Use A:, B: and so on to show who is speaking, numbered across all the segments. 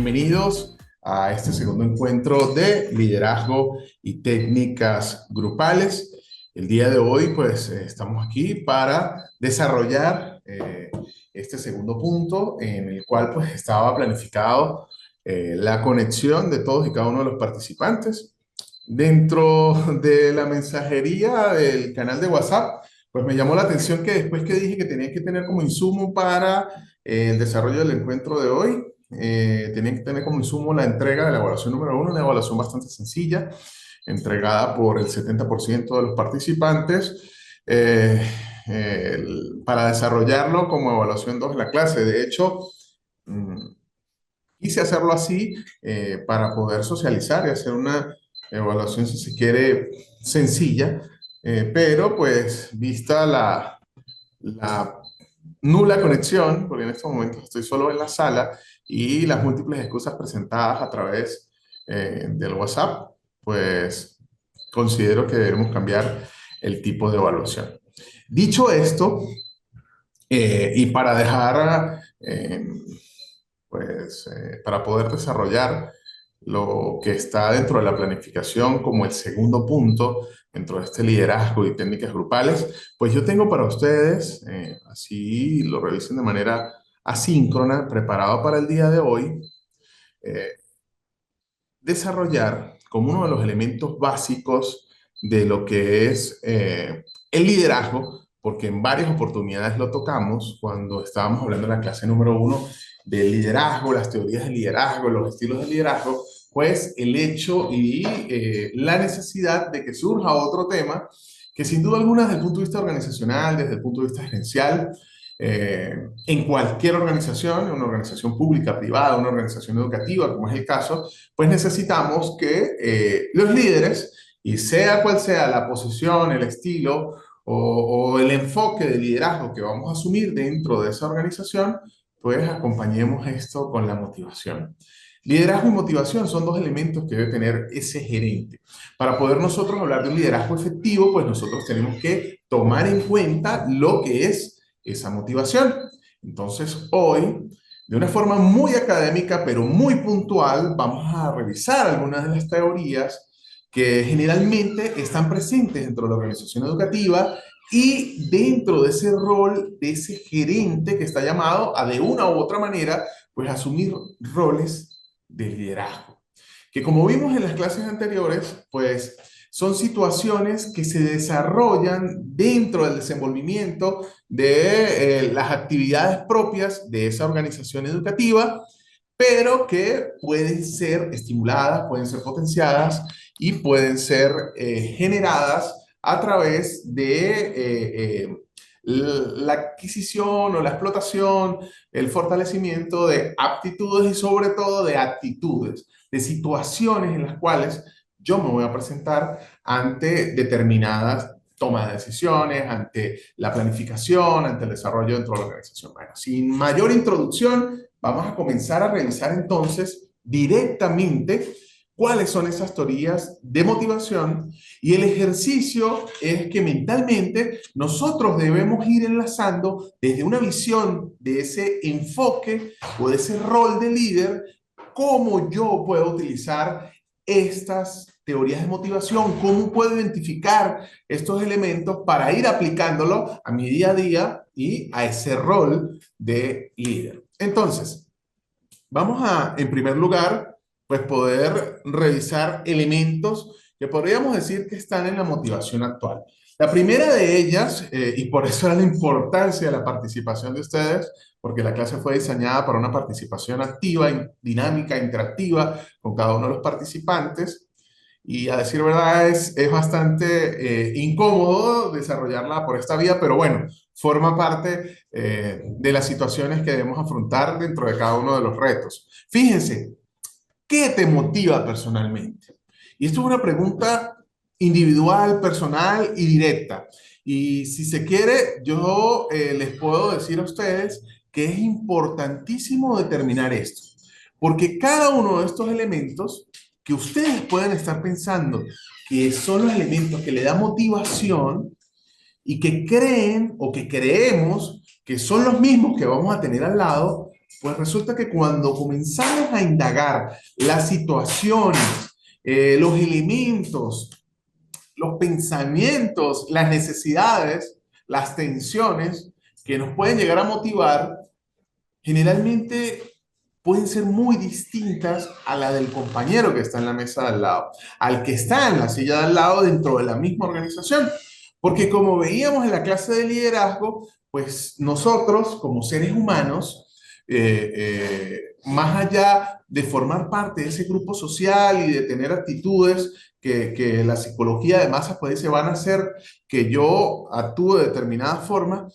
A: Bienvenidos a este segundo encuentro de liderazgo y técnicas grupales. El día de hoy, pues, estamos aquí para desarrollar este segundo punto en el cual, pues, estaba planificado la conexión de todos y cada uno de los participantes. Dentro de la mensajería del canal de WhatsApp, pues me llamó la atención que después que dije que tenía que tener como insumo para el desarrollo del encuentro de hoy, tenía que tener como insumo la entrega de la evaluación número uno, una evaluación bastante sencilla, entregada por el 70% de los participantes, para desarrollarlo como evaluación 2 en la clase. De hecho, mm, quise hacerlo así para poder socializar y hacer una evaluación, si se quiere, sencilla, pero pues vista la nula conexión, porque en estos momentos estoy solo en la sala, y las múltiples excusas presentadas a través del WhatsApp, pues considero que debemos cambiar el tipo de evaluación. Dicho esto, y para dejar para poder desarrollar lo que está dentro de la planificación como el segundo punto dentro de este liderazgo y técnicas grupales, pues yo tengo para ustedes, así lo revisen de manera asíncrona, preparado para el día de hoy, eh, desarrollar como uno de los elementos básicos de lo que es el liderazgo, porque en varias oportunidades lo tocamos cuando estábamos hablando en la clase número uno del liderazgo, las teorías del liderazgo, los estilos del liderazgo, pues el hecho y la necesidad de que surja otro tema que sin duda alguna desde el punto de vista organizacional, desde el punto de vista gerencial, en cualquier organización, una organización pública, privada, una organización educativa, como es el caso, pues necesitamos que los líderes, y sea cual sea la posición, el estilo o el enfoque de liderazgo que vamos a asumir dentro de esa organización, pues acompañemos esto con la motivación. Liderazgo y motivación son dos elementos que debe tener ese gerente. Para poder nosotros hablar de un liderazgo efectivo, pues nosotros tenemos que tomar en cuenta lo que es esa motivación. Entonces, hoy, de una forma muy académica, pero muy puntual, vamos a revisar algunas de las teorías que generalmente están presentes dentro de la organización educativa y dentro de ese rol de ese gerente que está llamado a de una u otra manera, pues asumir roles de liderazgo. Que como vimos en las clases anteriores, pues son situaciones que se desarrollan dentro del desenvolvimiento de las actividades propias de esa organización educativa, pero que pueden ser estimuladas, pueden ser potenciadas y pueden ser generadas a través de la adquisición o la explotación, el fortalecimiento de aptitudes y sobre todo de actitudes, de situaciones en las cuales yo me voy a presentar ante determinadas tomas de decisiones, ante la planificación, ante el desarrollo dentro de la organización. Bueno, sin mayor introducción, vamos a comenzar a revisar entonces directamente cuáles son esas teorías de motivación, y el ejercicio es que mentalmente nosotros debemos ir enlazando desde una visión de ese enfoque o de ese rol de líder, cómo yo puedo utilizar estas teorías de motivación, cómo puedo identificar estos elementos para ir aplicándolo a mi día a día y a ese rol de líder. Entonces, vamos a, en primer lugar, pues poder revisar elementos que podríamos decir que están en la motivación actual. La primera de ellas, y por eso era la importancia de la participación de ustedes, porque la clase fue diseñada para una participación activa, dinámica, interactiva con cada uno de los participantes, y a decir verdad es bastante incómodo desarrollarla por esta vía, pero bueno, forma parte de las situaciones que debemos afrontar dentro de cada uno de los retos. Fíjense, ¿qué te motiva personalmente? Y esto es una pregunta individual, personal y directa. Y si se quiere, yo les puedo decir a ustedes que es importantísimo determinar esto, porque cada uno de estos elementos que ustedes pueden estar pensando que son los elementos que le dan motivación y que creen o que creemos que son los mismos que vamos a tener al lado, Pues resulta que cuando comenzamos a indagar las situaciones, los elementos, los pensamientos, las necesidades, las tensiones que nos pueden llegar a motivar, generalmente pueden ser muy distintas a la del compañero que está en la mesa de al lado, al que está en la silla de al lado dentro de la misma organización. Porque como veíamos en la clase de liderazgo, pues nosotros como seres humanos, más allá de formar parte de ese grupo social y de tener actitudes que la psicología de masas puede decir van a hacer que yo actúe de determinada forma,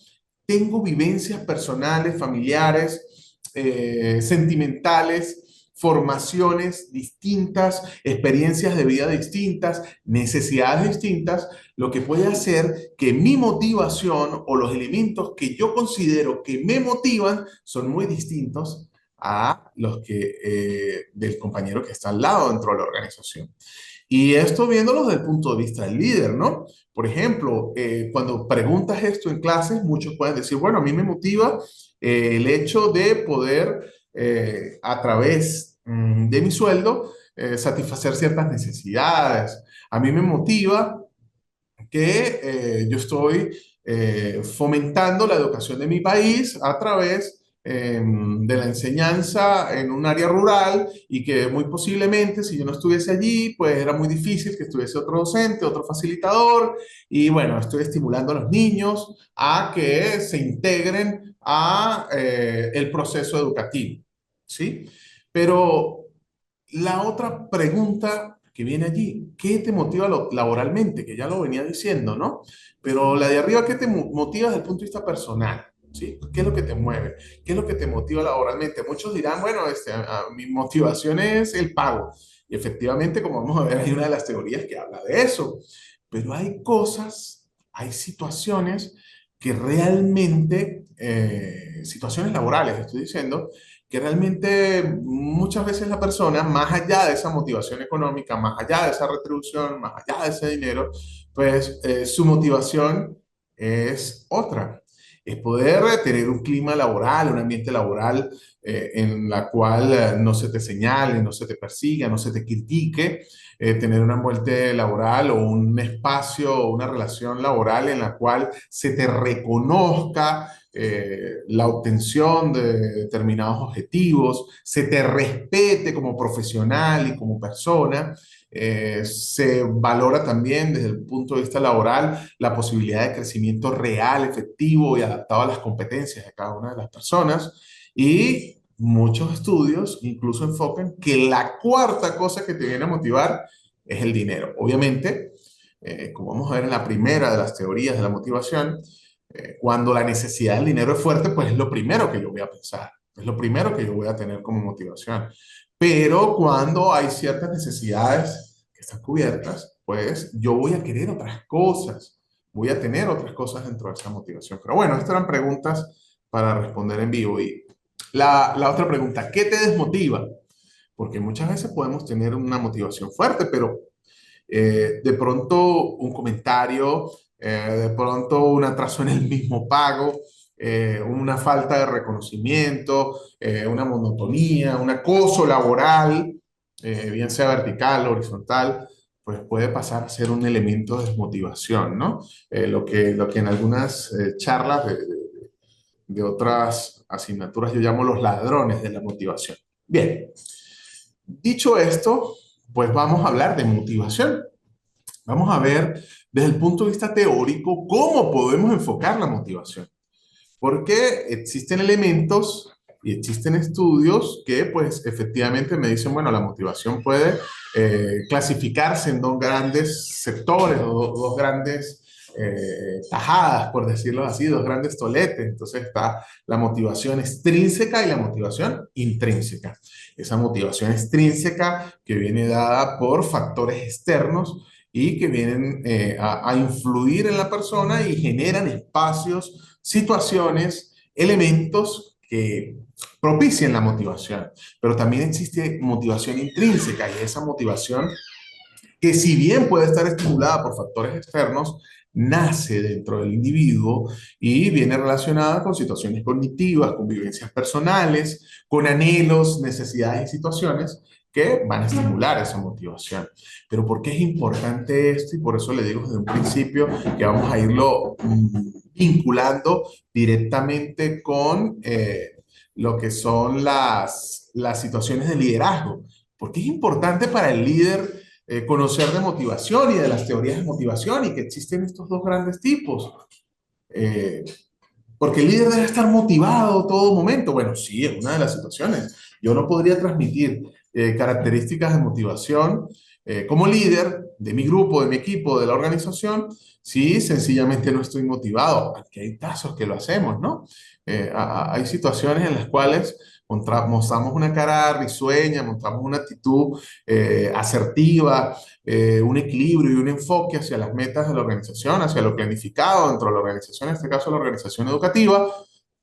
A: tengo vivencias personales, familiares, sentimentales, formaciones distintas, experiencias de vida distintas, necesidades distintas, lo que puede hacer que mi motivación o los elementos que yo considero que me motivan son muy distintos a los que del compañero que está al lado dentro de la organización. Y esto viéndolo desde el punto de vista del líder, ¿no? Por ejemplo, cuando preguntas esto en clases, muchos pueden decir, bueno, a mí me motiva el hecho de poder, a través de mi sueldo, satisfacer ciertas necesidades. A mí me motiva que yo estoy fomentando la educación de mi país a través de la enseñanza en un área rural y que muy posiblemente si yo no estuviese allí, pues era muy difícil que estuviese otro docente, otro facilitador y bueno, estoy estimulando a los niños a que se integren a el proceso educativo, ¿sí? Pero la otra pregunta que viene allí, ¿qué te motiva laboralmente? Que ya lo venía diciendo, ¿no? Pero la de arriba, ¿qué te motiva desde el punto de vista personal? ¿Sí? ¿Qué es lo que te mueve? ¿Qué es lo que te motiva laboralmente? Muchos dirán, bueno, mi motivación es el pago. Y efectivamente, como vamos a ver, hay una de las teorías que habla de eso. Pero hay cosas, hay situaciones que realmente, situaciones laborales, estoy diciendo, que realmente muchas veces la persona, más allá de esa motivación económica, más allá de esa retribución, más allá de ese dinero, pues su motivación es otra. Es poder tener un clima laboral, un ambiente laboral en la cual no se te señale, no se te persiga, no se te critique, tener un ambiente laboral o un espacio o una relación laboral en la cual se te reconozca la obtención de determinados objetivos, se te respete como profesional y como persona, se valora también desde el punto de vista laboral la posibilidad de crecimiento real, efectivo y adaptado a las competencias de cada una de las personas. Y muchos estudios incluso enfocan que la cuarta cosa que te viene a motivar es el dinero. Obviamente, como vamos a ver en la primera de las teorías de la motivación, cuando la necesidad del dinero es fuerte, pues es lo primero que yo voy a pensar, es lo primero que yo voy a tener como motivación. Pero cuando hay ciertas necesidades que están cubiertas, pues yo voy a querer otras cosas, voy a tener otras cosas dentro de esa motivación. Pero bueno, estas eran preguntas para responder en vivo. Y la otra pregunta, ¿qué te desmotiva? Porque muchas veces podemos tener una motivación fuerte, pero de pronto un comentario, de pronto un atraso en el mismo pago, una falta de reconocimiento, una monotonía, un acoso laboral, bien sea vertical o horizontal, pues puede pasar a ser un elemento de desmotivación, ¿no? Lo que en algunas charlas de otras asignaturas yo llamo los ladrones de la motivación. Bien, dicho esto, pues vamos a hablar de motivación. Vamos a ver desde el punto de vista teórico cómo podemos enfocar la motivación. Porque existen elementos y existen estudios que pues efectivamente me dicen, bueno, la motivación puede clasificarse en dos grandes sectores o dos grandes tajadas, por decirlo así, dos grandes toletes. Entonces está la motivación extrínseca y la motivación intrínseca. Esa motivación extrínseca que viene dada por factores externos y que vienen a influir en la persona y generan espacios, situaciones, elementos que propician la motivación. Pero también existe motivación intrínseca y esa motivación que si bien puede estar estimulada por factores externos, nace dentro del individuo y viene relacionada con situaciones cognitivas, con vivencias personales, con anhelos, necesidades y situaciones que van a estimular esa motivación. Pero ¿por qué es importante esto? Y por eso le digo desde un principio que vamos a irlo vinculando directamente con lo que son las situaciones de liderazgo. Porque es importante para el líder conocer de motivación y de las teorías de motivación y que existen estos dos grandes tipos. Eh, porque el líder debe estar motivado todo momento. Bueno, sí, es una de las situaciones. Yo no podría transmitir características de motivación como líder de mi grupo, de mi equipo, de la organización, si sencillamente no estoy motivado. Aquí hay casos que lo hacemos, ¿no? Hay situaciones en las cuales mostramos una cara risueña, mostramos una actitud asertiva, un equilibrio y un enfoque hacia las metas de la organización, hacia lo planificado dentro de la organización, en este caso la organización educativa,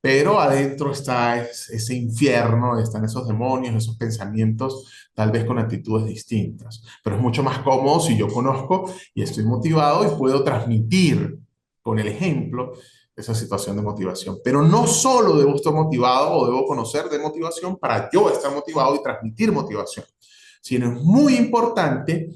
A: pero adentro está ese infierno, están esos demonios, esos pensamientos, tal vez con actitudes distintas. Pero es mucho más cómodo si yo conozco y estoy motivado y puedo transmitir con el ejemplo esa situación de motivación. Pero no solo debo estar motivado o debo conocer de motivación para yo estar motivado y transmitir motivación, sino es muy importante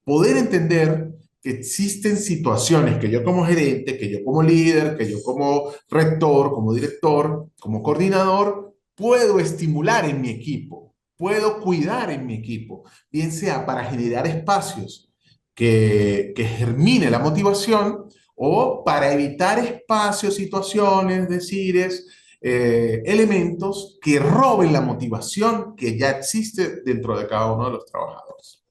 A: poder entender que existen situaciones que yo como gerente, que yo como líder, que yo como rector, como director, como coordinador, puedo estimular en mi equipo, puedo cuidar en mi equipo, bien sea para generar espacios que germine la motivación o para evitar espacios, situaciones, decires, elementos que roben la motivación que ya existe dentro de cada uno de los trabajadores.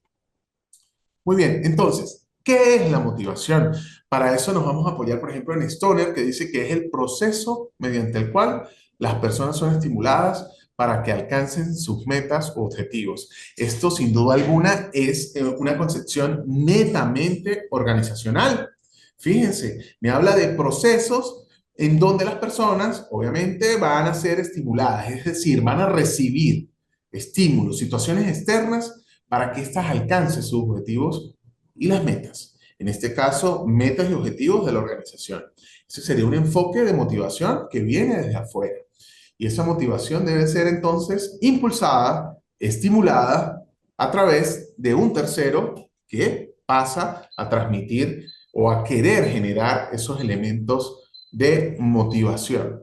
A: Muy bien, entonces, ¿qué es la motivación? Para eso nos vamos a apoyar, por ejemplo, en Stoner, que dice que es el proceso mediante el cual las personas son estimuladas para que alcancen sus metas o objetivos. Esto, sin duda alguna, es una concepción netamente organizacional. Fíjense, me habla de procesos en donde las personas, obviamente, van a ser estimuladas, es decir, van a recibir estímulos, situaciones externas para que éstas alcancen sus objetivos y las metas. En este caso, metas y objetivos de la organización. Ese sería un enfoque de motivación que viene desde afuera. Y esa motivación debe ser entonces impulsada, estimulada a través de un tercero que pasa a transmitir o a querer generar esos elementos de motivación.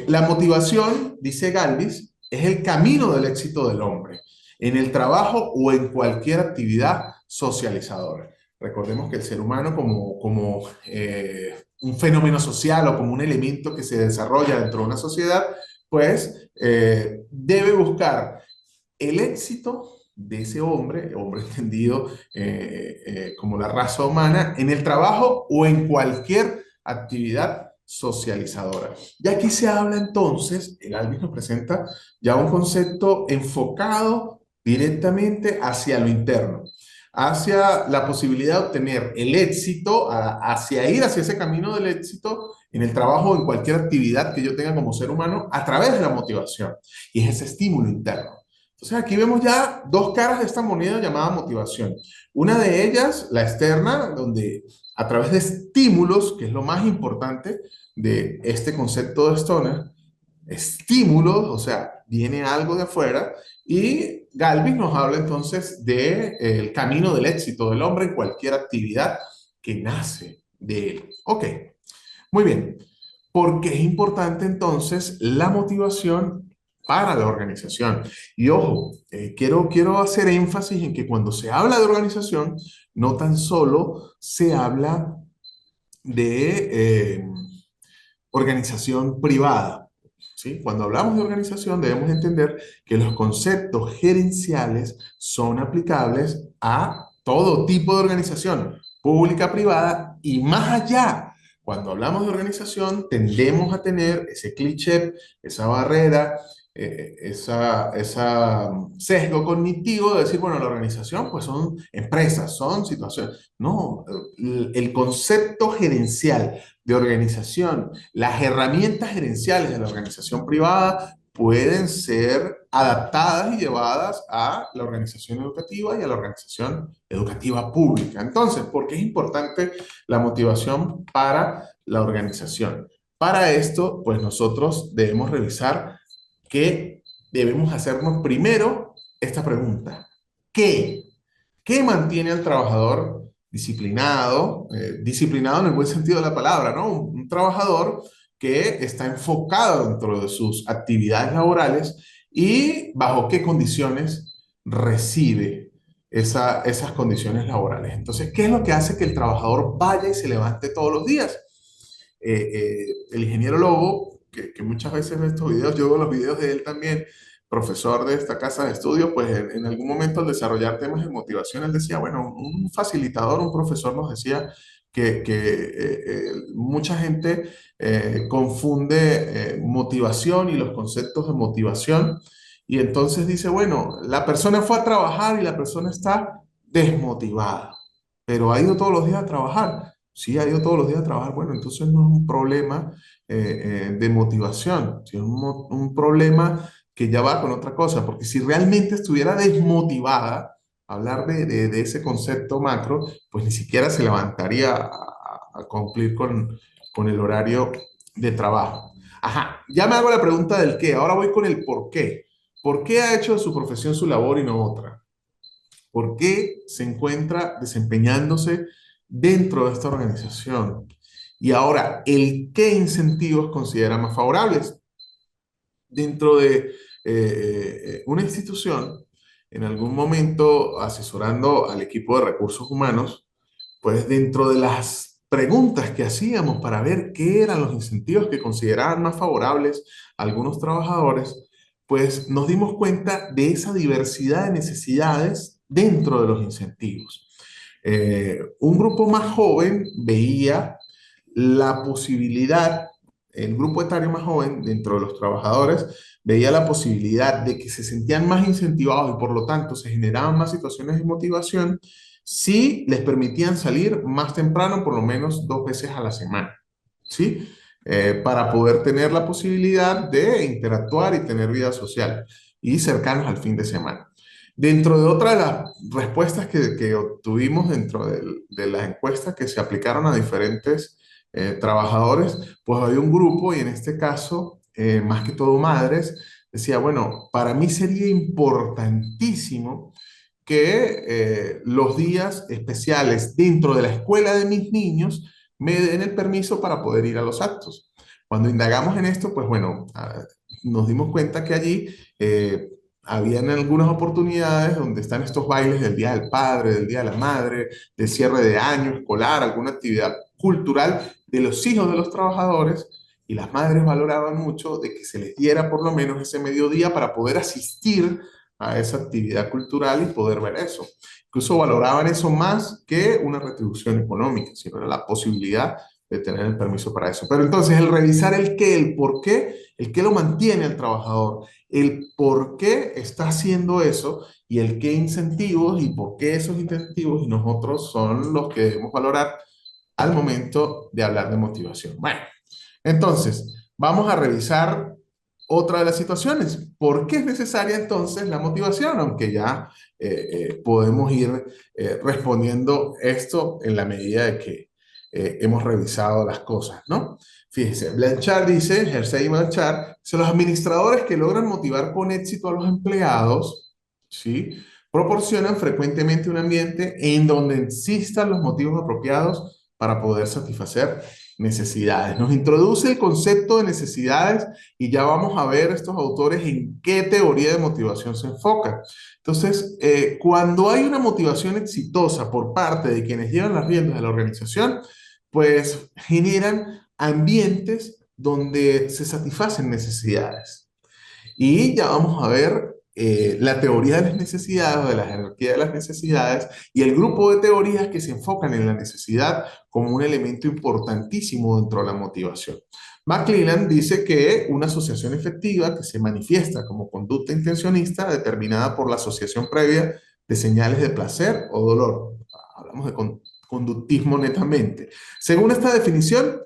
A: La motivación, dice Galvis, es el camino del éxito del hombre en el trabajo o en cualquier actividad socializadora. Recordemos que el ser humano como un fenómeno social o como un elemento que se desarrolla dentro de una sociedad, pues debe buscar el éxito de ese hombre, hombre entendido como la raza humana, en el trabajo o en cualquier actividad socializadora. Y aquí se habla entonces, el Alvis nos presenta ya un concepto enfocado directamente hacia lo interno, hacia la posibilidad de obtener el éxito, hacia ir hacia ese camino del éxito en el trabajo o en cualquier actividad que yo tenga como ser humano a través de la motivación. Y es ese estímulo interno. Entonces aquí vemos ya dos caras de esta moneda llamada motivación. Una de ellas, la externa, donde a través de estímulos, que es lo más importante de este concepto de Stoner, estímulos, o sea, viene algo de afuera, y Galvin nos habla entonces del camino del éxito del hombre en cualquier actividad que nace de él. Ok, muy bien. ¿Por qué es importante entonces la motivación para la organización? Y ojo, quiero hacer énfasis en que cuando se habla de organización, no tan solo se habla de organización privada. ¿Sí? Cuando hablamos de organización debemos entender que los conceptos gerenciales son aplicables a todo tipo de organización, pública, privada y más allá. Cuando hablamos de organización tendemos a tener ese cliché, esa barrera, esa sesgo cognitivo de decir, bueno, la organización pues son empresas, son situaciones. No, el concepto gerencial de organización, las herramientas gerenciales de la organización privada pueden ser adaptadas y llevadas a la organización educativa y a la organización educativa pública. Entonces, ¿por qué es importante la motivación para la organización? Para esto, pues nosotros debemos revisar que debemos hacernos primero esta pregunta. ¿Qué? ¿Qué mantiene al trabajador disciplinado? Disciplinado en el buen sentido de la palabra, ¿no? Un trabajador que está enfocado dentro de sus actividades laborales y bajo qué condiciones recibe esas condiciones laborales. Entonces, ¿qué es lo que hace que el trabajador vaya y se levante todos los días? El ingeniero Lobo, que muchas veces ve estos videos, yo veo los videos de él también, profesor de esta casa de estudios, pues en algún momento al desarrollar temas de motivación, él decía, bueno, un facilitador, un profesor nos decía que mucha gente confunde motivación y los conceptos de motivación, y entonces dice, bueno, la persona fue a trabajar y la persona está desmotivada, pero ha ido todos los días a trabajar. Sí, ha ido todos los días a trabajar, bueno, entonces no es un problema de motivación, sino un problema que ya va con otra cosa, porque si realmente estuviera desmotivada, hablar de ese concepto macro, pues ni siquiera se levantaría a cumplir con el horario de trabajo. Ajá, ya me hago la pregunta del qué, ahora voy con el por qué. ¿Por qué ha hecho de su profesión su labor y no otra? ¿Por qué se encuentra desempeñándose dentro de esta organización? Y ahora, ¿el qué incentivos considera más favorables? Dentro de una institución, en algún momento asesorando al equipo de recursos humanos, pues dentro de las preguntas que hacíamos para ver qué eran los incentivos que consideraban más favorables a algunos trabajadores, pues nos dimos cuenta de esa diversidad de necesidades dentro de los incentivos. Un grupo más joven veía la posibilidad, el grupo etario más joven dentro de los trabajadores veía la posibilidad de que se sentían más incentivados y por lo tanto se generaban más situaciones de motivación si les permitían salir más temprano, por lo menos 2 veces a la semana, ¿sí? Para poder tener la posibilidad de interactuar y tener vida social y cercanos al fin de semana. Dentro de otra de las respuestas que obtuvimos dentro de las encuestas que se aplicaron a diferentes trabajadores, pues había un grupo y en este caso, más que todo madres, decía, bueno, para mí sería importantísimo que los días especiales dentro de la escuela de mis niños me den el permiso para poder ir a los actos. Cuando indagamos en esto, pues bueno, nos dimos cuenta que allí habían algunas oportunidades donde están estos bailes del Día del Padre, del Día de la Madre, del cierre de año escolar, alguna actividad cultural de los hijos de los trabajadores, y las madres valoraban mucho de que se les diera por lo menos ese mediodía para poder asistir a esa actividad cultural y poder ver eso. Incluso valoraban eso más que una retribución económica, sino la posibilidad de tener el permiso para eso. Pero entonces el revisar el qué, el qué lo mantiene al trabajador, el por qué está haciendo eso y el qué incentivos y por qué esos incentivos y nosotros son los que debemos valorar al momento de hablar de motivación. Bueno, entonces, vamos a revisar otra de las situaciones. ¿Por qué es necesaria entonces la motivación? Aunque ya podemos ir respondiendo esto en la medida de que hemos revisado las cosas, ¿no? Fíjese, Blanchard dice, Hersey y Blanchard, son los administradores que logran motivar con éxito a los empleados, ¿sí? Proporcionan frecuentemente un ambiente en donde existan los motivos apropiados para poder satisfacer necesidades. Nos introduce el concepto de necesidades y ya vamos a ver estos autores en qué teoría de motivación se enfoca. Entonces, cuando hay una motivación exitosa por parte de quienes llevan las riendas de la organización, pues generan ambientes donde se satisfacen necesidades. Y ya vamos a ver la teoría de las necesidades o de la jerarquía de las necesidades y el grupo de teorías que se enfocan en la necesidad como un elemento importantísimo dentro de la motivación. McClelland dice que una asociación efectiva que se manifiesta como conducta intencionista determinada por la asociación previa de señales de placer o dolor. Hablamos de conductismo netamente. Según esta definición,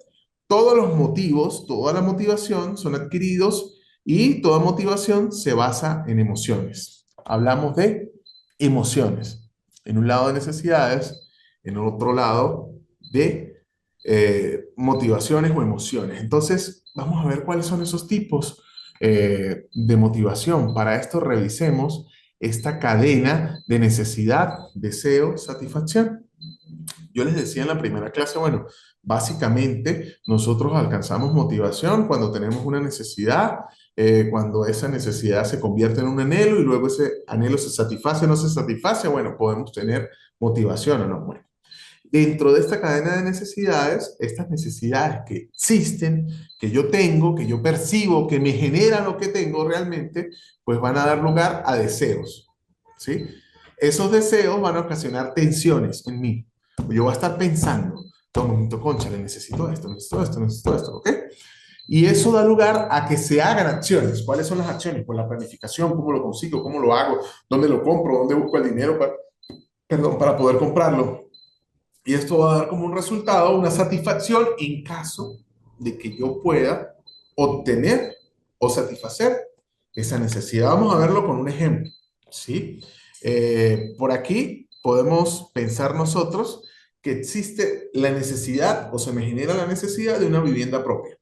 A: todos los motivos, toda la motivación son adquiridos Y toda motivación se basa en emociones. Hablamos de emociones. En un lado de necesidades, en otro lado de motivaciones o emociones. Entonces, vamos a ver cuáles son esos tipos de motivación. Para esto revisemos esta cadena de necesidad, deseo, satisfacción. Yo les decía en la primera clase, bueno, básicamente nosotros alcanzamos motivación cuando tenemos una necesidad, cuando esa necesidad se convierte en un anhelo y luego ese anhelo se satisface o no se satisface, bueno, podemos tener motivación o no. Bueno, dentro de esta cadena de necesidades, estas necesidades que existen, que yo tengo, que yo percibo, que me generan lo que tengo realmente, pues van a dar lugar a deseos, ¿sí? Esos deseos van a ocasionar tensiones en mí. Yo voy a estar pensando, todo momento, concha, le necesito esto, necesito esto, necesito esto, ¿ok? Y eso da lugar a que se hagan acciones. ¿Cuáles son las acciones? Pues la planificación, cómo lo consigo, cómo lo hago, dónde lo compro, dónde busco el dinero para, perdón, para poder comprarlo. Y esto va a dar como un resultado una satisfacción en caso de que yo pueda obtener o satisfacer esa necesidad. Vamos a verlo con un ejemplo, ¿sí? Por aquí podemos pensar nosotros que existe la necesidad o se me genera la necesidad de una vivienda propia.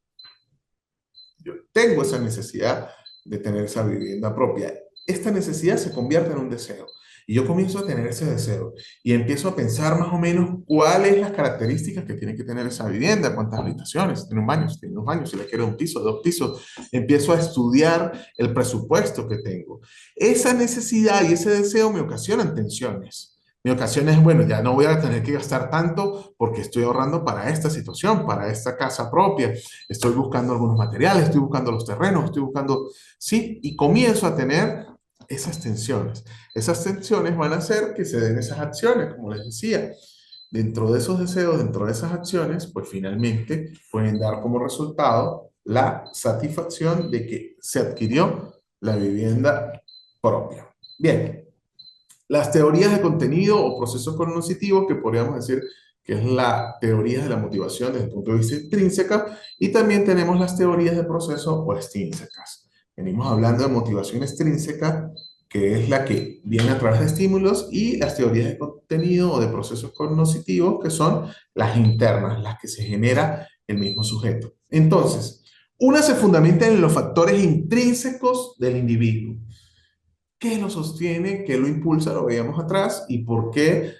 A: Yo tengo esa necesidad de tener esa vivienda propia. Esta necesidad se convierte en un deseo. Y yo comienzo a tener ese deseo y empiezo a pensar más o menos cuáles las características que tiene que tener esa vivienda, cuántas habitaciones, tiene un baño, si tiene dos baños, si le quiero un piso, dos pisos. Empiezo a estudiar el presupuesto que tengo. Esa necesidad y ese deseo me ocasionan tensiones. Mi ocasión es, bueno, ya no voy a tener que gastar tanto porque estoy ahorrando para esta situación, para esta casa propia. Estoy buscando algunos materiales, estoy buscando los terrenos, estoy buscando, sí, y comienzo a tener esas tensiones. Esas tensiones van a hacer que se den esas acciones, como les decía. Dentro de esos deseos, dentro de esas acciones, pues finalmente pueden dar como resultado la satisfacción de que se adquirió la vivienda propia. Bien, las teorías de contenido o procesos cognitivos, que podríamos decir que es la teoría de la motivación desde el punto de vista intrínseca, y también tenemos las teorías de proceso o extrínsecas. Venimos hablando de motivación extrínseca, que es la que viene a través de estímulos, y las teorías de contenido o de procesos cognitivos, que son las internas, las que se genera el mismo sujeto. Entonces, una se fundamenta en los factores intrínsecos del individuo. ¿Qué lo sostiene? ¿Qué lo impulsa? Lo veíamos atrás. ¿Y por qué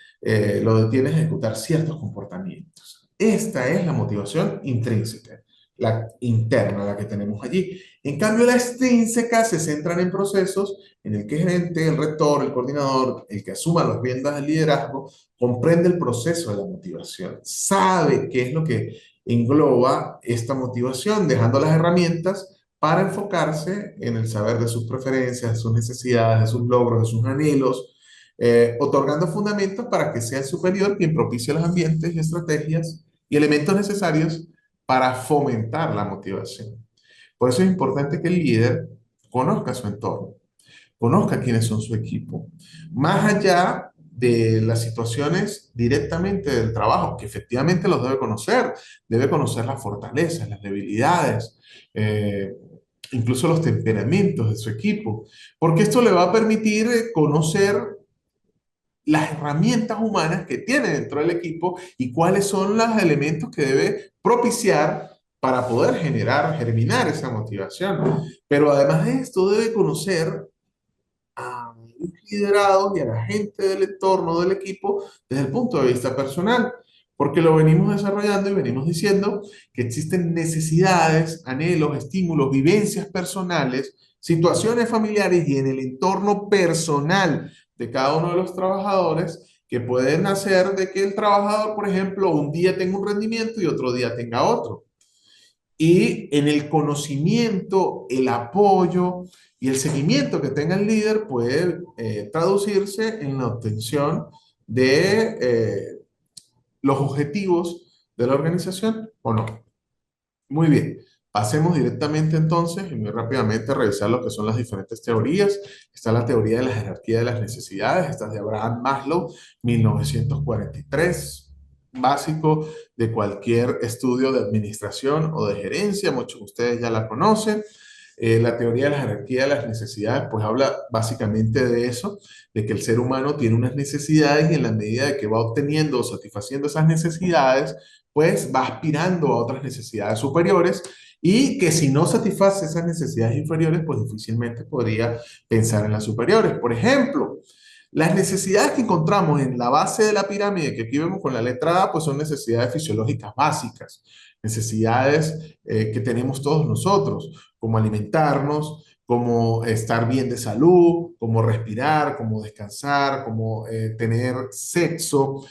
A: lo detiene a ejecutar ciertos comportamientos? Esta es la motivación intrínseca, la interna, la que tenemos allí. En cambio, la extrínseca se centran en procesos en el que el gerente, el rector, el coordinador, el que asuma las riendas del liderazgo, comprende el proceso de la motivación, sabe qué es lo que engloba esta motivación, dejando las herramientas para enfocarse en el saber de sus preferencias, de sus necesidades, de sus logros, de sus anhelos, otorgando fundamentos para que sea el superior quien propicie los ambientes y estrategias y elementos necesarios para fomentar la motivación. Por eso es importante que el líder conozca su entorno, conozca quiénes son su equipo, más allá de las situaciones directamente del trabajo, que efectivamente los debe conocer las fortalezas, las debilidades, incluso los temperamentos de su equipo, porque esto le va a permitir conocer las herramientas humanas que tiene dentro del equipo y cuáles son los elementos que debe propiciar para poder generar, germinar esa motivación. Pero además de esto, debe conocer a los liderados y a la gente del entorno del equipo desde el punto de vista personal, porque lo venimos desarrollando y venimos diciendo que existen necesidades, anhelos, estímulos, vivencias personales, situaciones familiares y en el entorno personal de cada uno de los trabajadores que pueden hacer de que el trabajador, por ejemplo, un día tenga un rendimiento y otro día tenga otro. Y en el conocimiento, el apoyo y el seguimiento que tenga el líder puede traducirse en la obtención de los objetivos de la organización o no. Muy bien, pasemos directamente entonces y muy rápidamente a revisar lo que son las diferentes teorías. Está la teoría de la jerarquía de las necesidades, esta es de Abraham Maslow, 1943, básico de cualquier estudio de administración o de gerencia, muchos de ustedes ya la conocen. La teoría de la jerarquía de las necesidades, pues habla básicamente de eso, de que el ser humano tiene unas necesidades y en la medida de que va obteniendo o satisfaciendo esas necesidades, pues va aspirando a otras necesidades superiores y que si no satisface esas necesidades inferiores, pues difícilmente podría pensar en las superiores. Por ejemplo, las necesidades que encontramos en la base de la pirámide, que aquí vemos con la letra A, pues son necesidades fisiológicas básicas, necesidades que tenemos todos nosotros, como alimentarnos, como estar bien de salud, como respirar, como descansar, como tener sexo,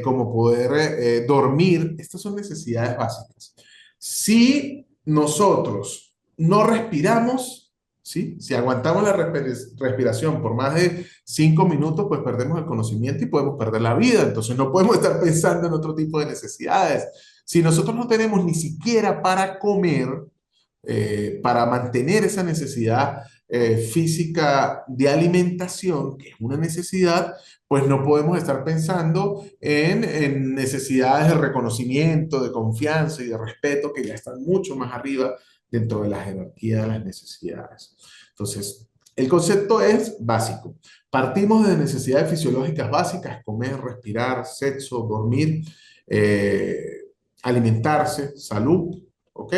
A: como poder dormir. Estas son necesidades básicas. Si nosotros no respiramos, ¿sí? Si aguantamos la respiración por más de 5 minutos, pues perdemos el conocimiento y podemos perder la vida. Entonces no podemos estar pensando en otro tipo de necesidades. Si nosotros no tenemos ni siquiera para comer, para mantener esa necesidad física de alimentación, que es una necesidad, pues no podemos estar pensando en necesidades de reconocimiento, de confianza y de respeto, que ya están mucho más arriba dentro de la jerarquía de las necesidades. Entonces, el concepto es básico. Partimos de necesidades fisiológicas básicas: comer, respirar, sexo, dormir, alimentarse, salud, ¿ok?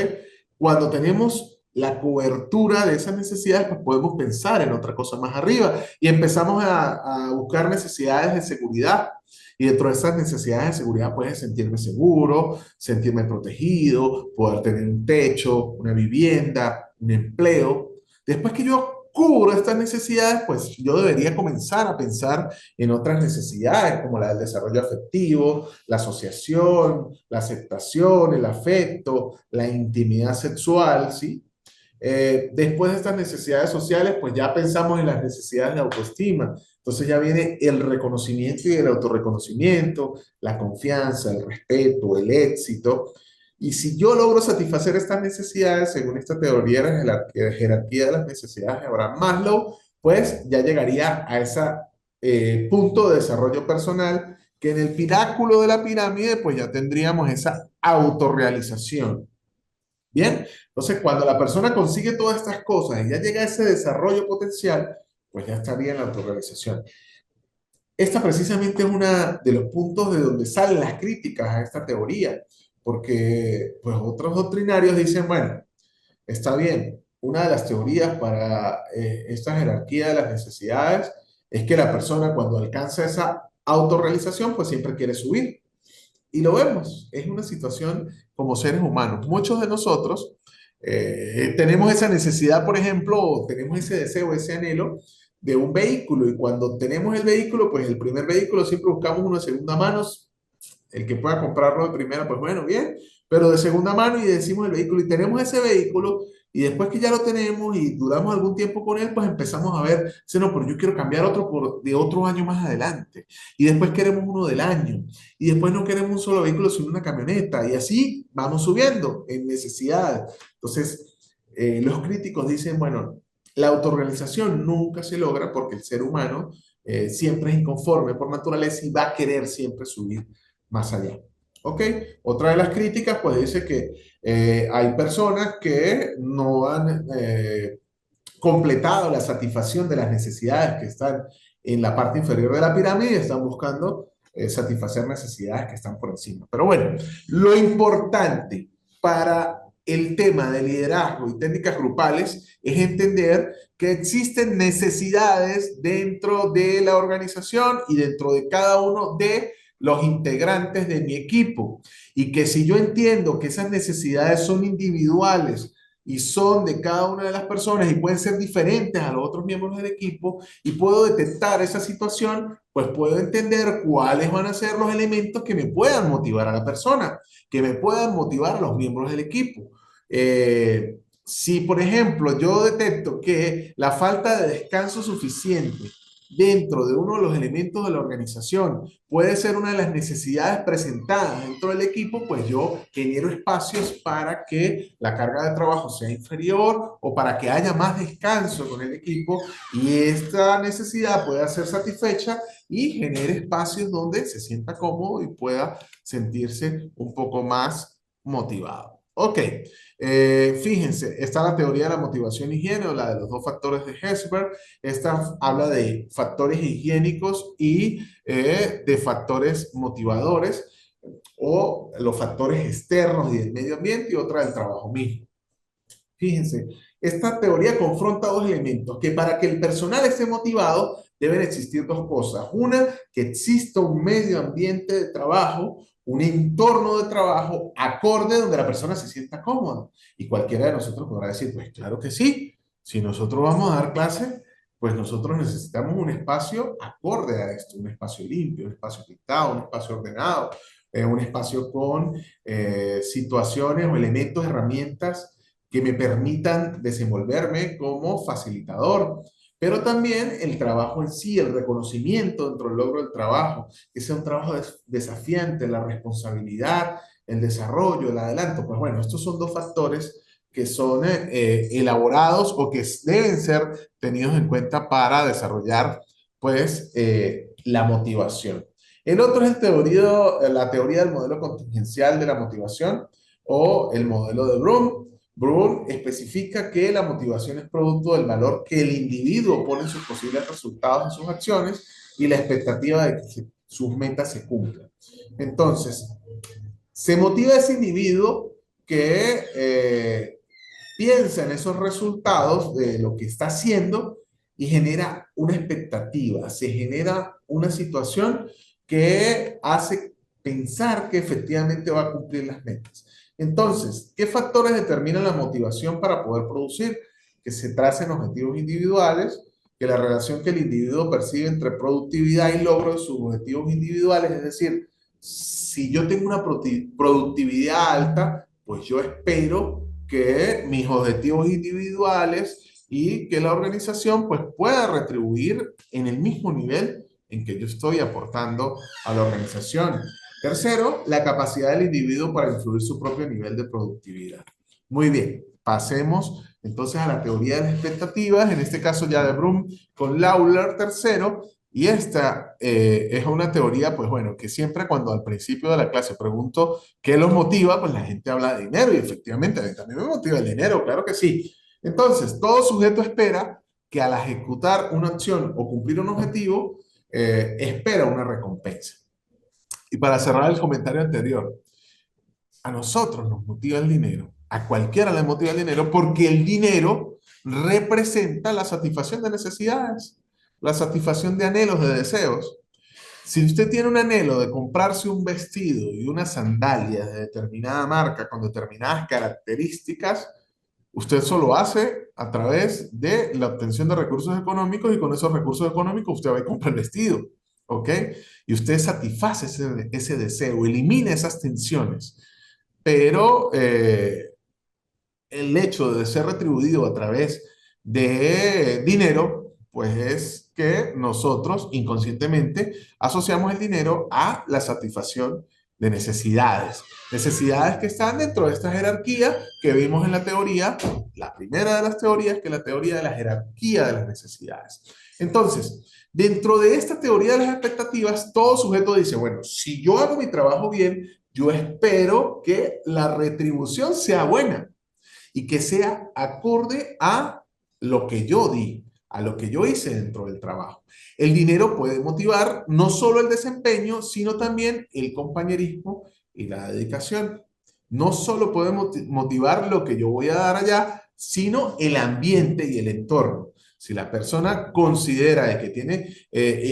A: Cuando tenemos la cobertura de esas necesidades, pues podemos pensar en otra cosa más arriba y empezamos a buscar necesidades de seguridad. Y dentro de esas necesidades de seguridad, puedes sentirme seguro, sentirme protegido, poder tener un techo, una vivienda, un empleo. Después que yo cubro estas necesidades, pues yo debería comenzar a pensar en otras necesidades, como la del desarrollo afectivo, la asociación, la aceptación, el afecto, la intimidad sexual, ¿sí? Después de estas necesidades sociales, pues ya pensamos en las necesidades de autoestima. Entonces ya viene el reconocimiento y el autorreconocimiento, la confianza, el respeto, el éxito. Y si yo logro satisfacer estas necesidades, según esta teoría de la jerarquía de las necesidades de Abraham Maslow, pues ya llegaría a ese punto de desarrollo personal, que en el pináculo de la pirámide, pues ya tendríamos esa autorrealización. Bien, entonces cuando la persona consigue todas estas cosas y ya llega a ese desarrollo potencial, pues ya estaría en la autorrealización. Esta precisamente es uno de los puntos de donde salen las críticas a esta teoría, porque pues otros doctrinarios dicen, bueno, está bien, una de las teorías para esta jerarquía de las necesidades es que la persona cuando alcanza esa autorrealización, pues siempre quiere subir. Y lo vemos, es una situación como seres humanos. Muchos de nosotros tenemos esa necesidad, por ejemplo, o tenemos ese deseo, ese anhelo de un vehículo. Y cuando tenemos el vehículo, pues el primer vehículo siempre buscamos uno de segunda mano. El que pueda comprarlo de primera, pues bueno, bien, pero de segunda mano y decimos el vehículo y tenemos ese vehículo y después que ya lo tenemos y duramos algún tiempo con él, pues empezamos a ver, si no, pero yo quiero cambiar otro de otro año más adelante y después queremos uno del año y después no queremos un solo vehículo sino una camioneta y así vamos subiendo en necesidades. Entonces, los críticos dicen, bueno, la autorrealización nunca se logra porque el ser humano siempre es inconforme por naturaleza y va a querer siempre subir más allá. ¿Ok? Otra de las críticas, pues dice que hay personas que no han completado la satisfacción de las necesidades que están en la parte inferior de la pirámide y están buscando satisfacer necesidades que están por encima. Pero bueno, lo importante para el tema de liderazgo y técnicas grupales es entender que existen necesidades dentro de la organización y dentro de cada uno de los integrantes de mi equipo. Y que si yo entiendo que esas necesidades son individuales y son de cada una de las personas y pueden ser diferentes a los otros miembros del equipo y puedo detectar esa situación, pues puedo entender cuáles van a ser los elementos que me puedan motivar a la persona, que me puedan motivar a los miembros del equipo. Si, por ejemplo, yo detecto que la falta de descanso suficiente dentro de uno de los elementos de la organización puede ser una de las necesidades presentadas dentro del equipo, pues yo genero espacios para que la carga de trabajo sea inferior o para que haya más descanso con el equipo y esta necesidad pueda ser satisfecha y genere espacios donde se sienta cómodo y pueda sentirse un poco más motivado. Ok, fíjense, está la teoría de la motivación higiene o la de los dos factores de Herzberg. Esta habla de factores higiénicos y de factores motivadores o los factores externos y del medio ambiente y otra del trabajo mismo. Fíjense, esta teoría confronta dos elementos, que para que el personal esté motivado deben existir dos cosas. Una, que exista un medio ambiente de trabajo, un entorno de trabajo acorde donde la persona se sienta cómoda. Y cualquiera de nosotros podrá decir, pues claro que sí, si nosotros vamos a dar clase, pues nosotros necesitamos un espacio acorde a esto, un espacio limpio, un espacio pintado, un espacio ordenado, un espacio con situaciones o elementos, herramientas que me permitan desenvolverme como facilitador, pero también el trabajo en sí, el reconocimiento dentro del logro del trabajo, que sea un trabajo desafiante, la responsabilidad, el desarrollo, el adelanto. Pues bueno, estos son dos factores que son elaborados o que deben ser tenidos en cuenta para desarrollar pues la motivación. El otro es la teoría del modelo contingencial de la motivación o el modelo de Bloom. Brown especifica que la motivación es producto del valor que el individuo pone en sus posibles resultados en sus acciones y la expectativa de que sus metas se cumplan. Entonces, se motiva ese individuo que piensa en esos resultados de lo que está haciendo y genera una expectativa, se genera una situación que hace pensar que efectivamente va a cumplir las metas. Entonces, ¿qué factores determinan la motivación para poder producir? Que se tracen objetivos individuales, que la relación que el individuo percibe entre productividad y logro de sus objetivos individuales, es decir, si yo tengo una productividad alta, pues yo espero que mis objetivos individuales y que la organización pues pueda retribuir en el mismo nivel en que yo estoy aportando a la organización. Tercero, la capacidad del individuo para influir su propio nivel de productividad. Muy bien, pasemos entonces a la teoría de las expectativas, en este caso ya de Bloom con Lawler tercero, y esta es una teoría, pues bueno, que siempre cuando al principio de la clase pregunto qué los motiva, pues la gente habla de dinero y efectivamente a mí también me motiva el dinero, claro que sí. Entonces, todo sujeto espera que al ejecutar una acción o cumplir un objetivo, espera una recompensa. Y para cerrar el comentario anterior, a nosotros nos motiva el dinero, a cualquiera le motiva el dinero porque el dinero representa la satisfacción de necesidades, la satisfacción de anhelos, de deseos. Si usted tiene un anhelo de comprarse un vestido y unas sandalias de determinada marca con determinadas características, usted solo hace a través de la obtención de recursos económicos y con esos recursos económicos usted va y compra el vestido, ¿ok? Y usted satisface ese deseo, elimina esas tensiones, pero el hecho de ser retribuido a través de dinero, pues es que nosotros inconscientemente asociamos el dinero a la satisfacción de necesidades. Necesidades que están dentro de esta jerarquía que vimos en la teoría, la primera de las teorías, que es la teoría de la jerarquía de las necesidades. Entonces, dentro de esta teoría de las expectativas, todo sujeto dice, bueno, si yo hago mi trabajo bien, yo espero que la retribución sea buena y que sea acorde a lo que yo di, a lo que yo hice dentro del trabajo. El dinero puede motivar no solo el desempeño, sino también el compañerismo y la dedicación. No solo puede motivar lo que yo voy a dar allá, sino el ambiente y el entorno. Si la persona considera que tiene,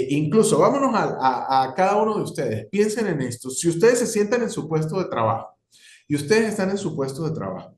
A: incluso vámonos a cada uno de ustedes, piensen en esto, si ustedes se sientan en su puesto de trabajo y ustedes están en su puesto de trabajo,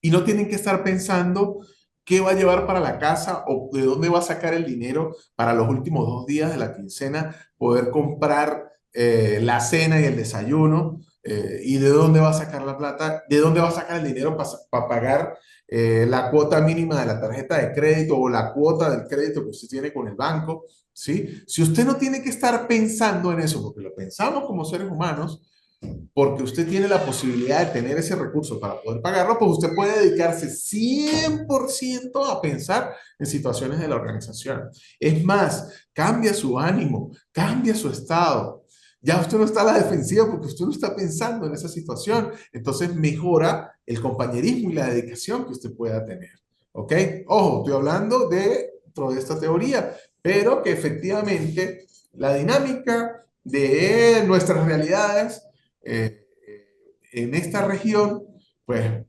A: y no tienen que estar pensando qué va a llevar para la casa o de dónde va a sacar el dinero para los últimos 2 días de la quincena, poder comprar la cena y el desayuno, y de dónde va a sacar la plata, de dónde va a sacar el dinero para pagar la cuota mínima de la tarjeta de crédito o la cuota del crédito que usted tiene con el banco, ¿sí? Si usted no tiene que estar pensando en eso, porque lo pensamos como seres humanos, porque usted tiene la posibilidad de tener ese recurso para poder pagarlo, pues usted puede dedicarse 100% a pensar en situaciones de la organización. Es más, cambia su ánimo, cambia su estado. Ya usted no está a la defensiva porque usted no está pensando en esa situación. Entonces mejora el compañerismo y la dedicación que usted pueda tener. ¿Ok? Ojo, estoy hablando de toda esta teoría, pero que efectivamente la dinámica de nuestras realidades eh, en esta región, pues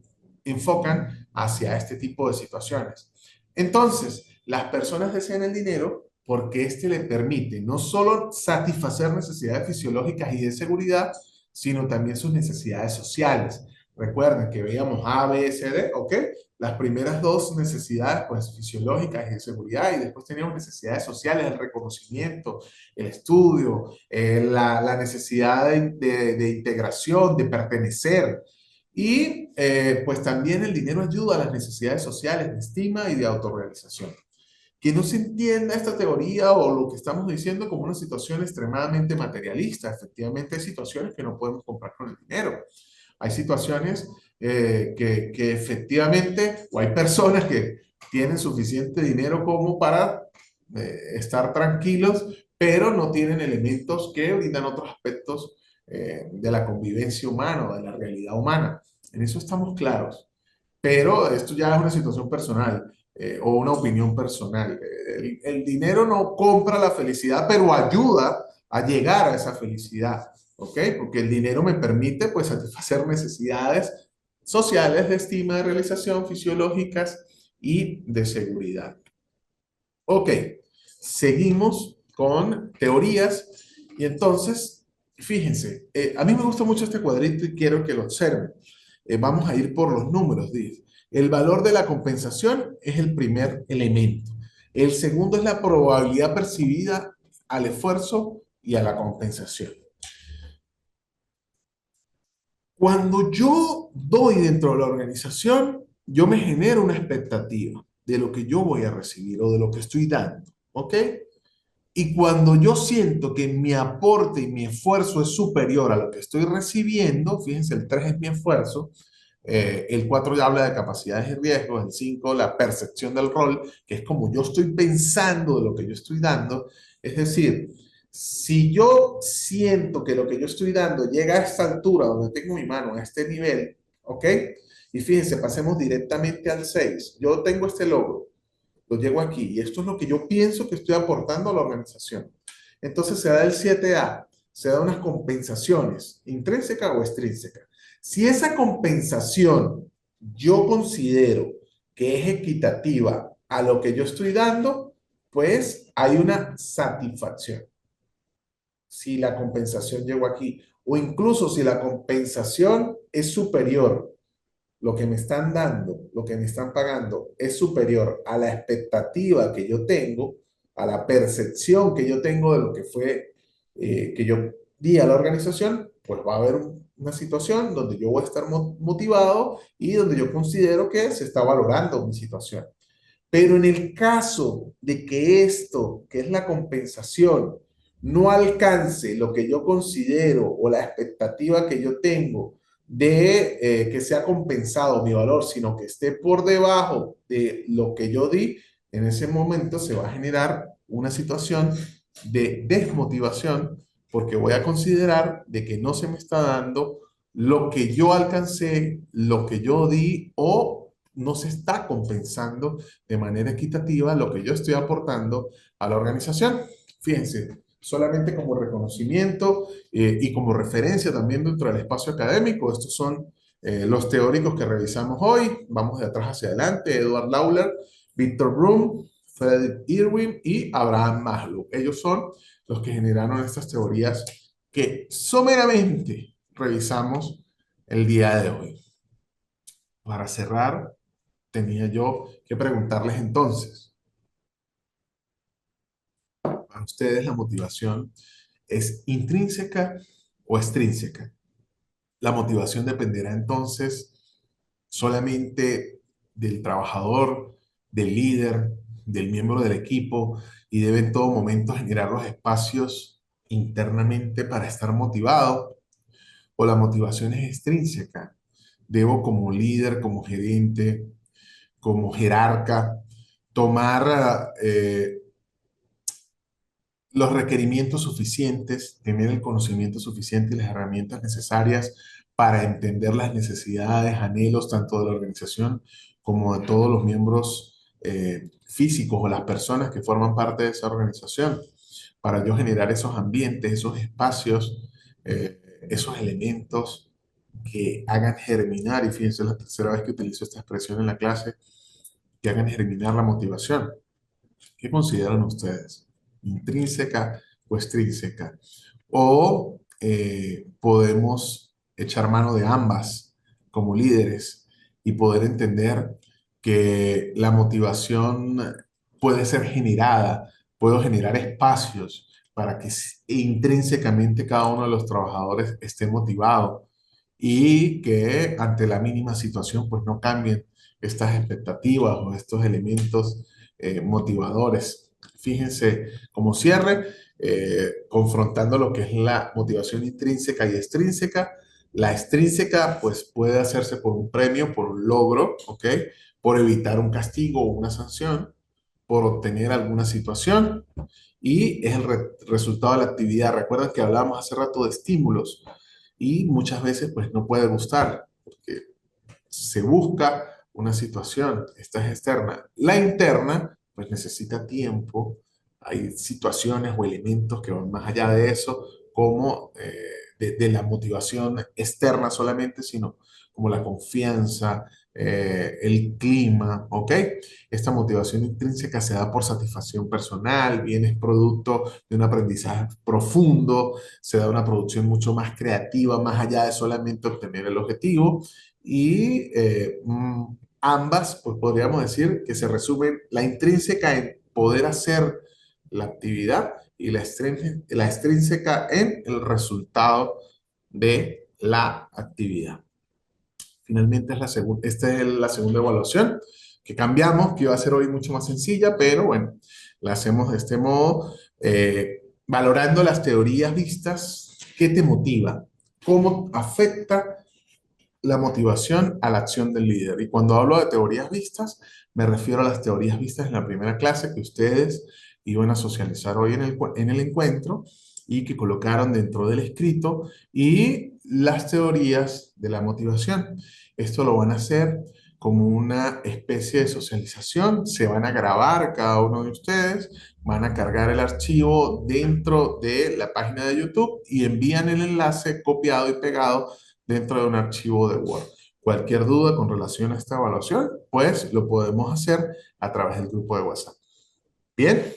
A: enfocan hacia este tipo de situaciones. Entonces, las personas desean el dinero porque este le permite no solo satisfacer necesidades fisiológicas y de seguridad, sino también sus necesidades sociales. Recuerden que veíamos A, B, C, D, ¿ok? Las primeras dos necesidades, pues fisiológicas y de seguridad, y después teníamos necesidades sociales, el reconocimiento, el estudio, la necesidad de integración, de pertenecer. Y pues también el dinero ayuda a las necesidades sociales de estima y de autorrealización. Que no se entienda esta teoría o lo que estamos diciendo como una situación extremadamente materialista. Efectivamente, hay situaciones que no podemos comprar con el dinero. Hay situaciones que efectivamente, o hay personas que tienen suficiente dinero como para estar tranquilos, pero no tienen elementos que brindan otros aspectos de la convivencia humana o de la realidad humana. En eso estamos claros. Pero esto ya es una situación personal o una opinión personal. El dinero no compra la felicidad, pero ayuda a llegar a esa felicidad, ¿ok? Porque el dinero me permite, pues, satisfacer necesidades sociales de estima, de realización, fisiológicas y de seguridad. Ok, seguimos con teorías y entonces, fíjense, a mí me gusta mucho este cuadrito y quiero que lo observen. Vamos a ir por los números, dice. El valor de la compensación es el primer elemento. El segundo es la probabilidad percibida al esfuerzo y a la compensación. Cuando yo doy dentro de la organización, yo me genero una expectativa de lo que yo voy a recibir o de lo que estoy dando, ¿ok? Y cuando yo siento que mi aporte y mi esfuerzo es superior a lo que estoy recibiendo, fíjense, el 3 es mi esfuerzo, el 4 ya habla de capacidades y riesgos, el 5 la percepción del rol, que es como yo estoy pensando de lo que yo estoy dando. Es decir, si yo siento que lo que yo estoy dando llega a esta altura, donde tengo mi mano, a este nivel, ¿ok? Y fíjense, pasemos directamente al 6. Yo tengo este logro, lo llego aquí y esto es lo que yo pienso que estoy aportando a la organización. Entonces se da el 7A, se da unas compensaciones, intrínseca o extrínseca. Si esa compensación yo considero que es equitativa a lo que yo estoy dando, pues hay una satisfacción. Si la compensación llegó aquí, o incluso si la compensación es superior, lo que me están dando, lo que me están pagando es superior a la expectativa que yo tengo, a la percepción que yo tengo de lo que fue, que yo di a la organización, pues va a haber una situación donde yo voy a estar motivado y donde yo considero que se está valorando mi situación. Pero en el caso de que esto, que es la compensación, no alcance lo que yo considero o la expectativa que yo tengo de que sea compensado mi valor, sino que esté por debajo de lo que yo di, en ese momento se va a generar una situación de desmotivación porque voy a considerar de que no se me está dando lo que yo alcancé, lo que yo di o no se está compensando de manera equitativa lo que yo estoy aportando a la organización. Fíjense, solamente como reconocimiento y como referencia también dentro del espacio académico, estos son los teóricos que revisamos hoy. Vamos de atrás hacia adelante: Edward Lawler, Victor Broom, Frederick Irwin y Abraham Maslow. Ellos son los que generaron estas teorías que someramente revisamos el día de hoy. Para cerrar, tenía yo que preguntarles entonces, ¿para ustedes la motivación es intrínseca o extrínseca? La motivación dependerá entonces solamente del trabajador, del líder, del miembro del equipo y debe en todo momento generar los espacios internamente para estar motivado, o la motivación es extrínseca. Debo como líder, como gerente, como jerarca, tomar los requerimientos suficientes, tener el conocimiento suficiente y las herramientas necesarias para entender las necesidades, anhelos tanto de la organización como de todos los miembros físicos o las personas que forman parte de esa organización, para yo generar esos ambientes, esos espacios, esos elementos que hagan germinar, y fíjense, es la tercera vez que utilizo esta expresión en la clase, que hagan germinar la motivación. ¿Qué consideran ustedes? ¿Intrínseca o extrínseca? O podemos echar mano de ambas como líderes y poder entender que la motivación puede ser generada, puedo generar espacios para que intrínsecamente cada uno de los trabajadores esté motivado y que ante la mínima situación pues no cambien estas expectativas o estos elementos motivadores. Fíjense como cierre, confrontando lo que es la motivación intrínseca y extrínseca. La extrínseca pues puede hacerse por un premio, por un logro, ¿ok? Por evitar un castigo o una sanción, por obtener alguna situación y es el resultado de la actividad. Recuerden que hablábamos hace rato de estímulos y muchas veces pues no puede gustar porque se busca una situación, esta es externa. La interna, pues necesita tiempo, hay situaciones o elementos que van más allá de eso, como de la motivación externa solamente, sino como la confianza, el clima, ¿ok? Esta motivación intrínseca se da por satisfacción personal, bien es producto de un aprendizaje profundo, se da una producción mucho más creativa, más allá de solamente obtener el objetivo, y ambas, pues podríamos decir que se resumen la intrínseca en poder hacer la actividad y la extrínseca en el resultado de la actividad. Finalmente, esta es la segunda evaluación que cambiamos, que iba a ser hoy mucho más sencilla, pero bueno, la hacemos de este modo, valorando las teorías vistas. ¿Qué te motiva? ¿Cómo afecta la motivación a la acción del líder? Y cuando hablo de teorías vistas, me refiero a las teorías vistas en la primera clase que ustedes iban a socializar hoy en el encuentro y que colocaron dentro del escrito, y las teorías de la motivación. Esto lo van a hacer como una especie de socialización, se van a grabar cada uno de ustedes, van a cargar el archivo dentro de la página de YouTube y envían el enlace copiado y pegado dentro de un archivo de Word. Cualquier duda con relación a esta evaluación, pues lo podemos hacer a través del grupo de WhatsApp. Bien,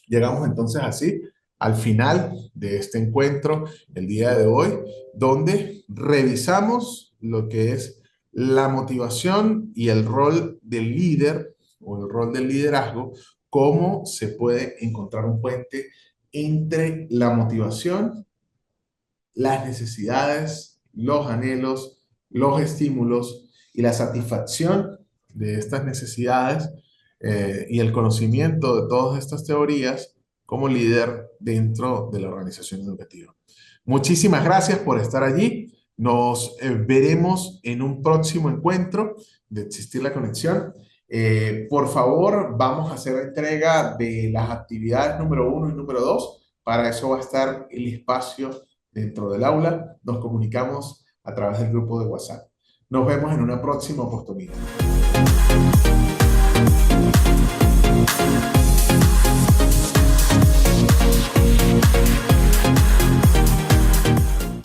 A: llegamos entonces así al final de este encuentro el día de hoy, donde revisamos lo que es la motivación y el rol del líder o el rol del liderazgo, cómo se puede encontrar un puente entre la motivación, las necesidades, los anhelos, los estímulos y la satisfacción de estas necesidades, y el conocimiento de todas estas teorías como líder dentro de la organización educativa. Muchísimas gracias por estar allí. Nos veremos en un próximo encuentro de Existir la Conexión. Por favor, vamos a hacer entrega de las actividades número 1 y número 2. Para eso va a estar el espacio dentro del aula. Nos comunicamos a través del grupo de WhatsApp. Nos vemos en una próxima oportunidad.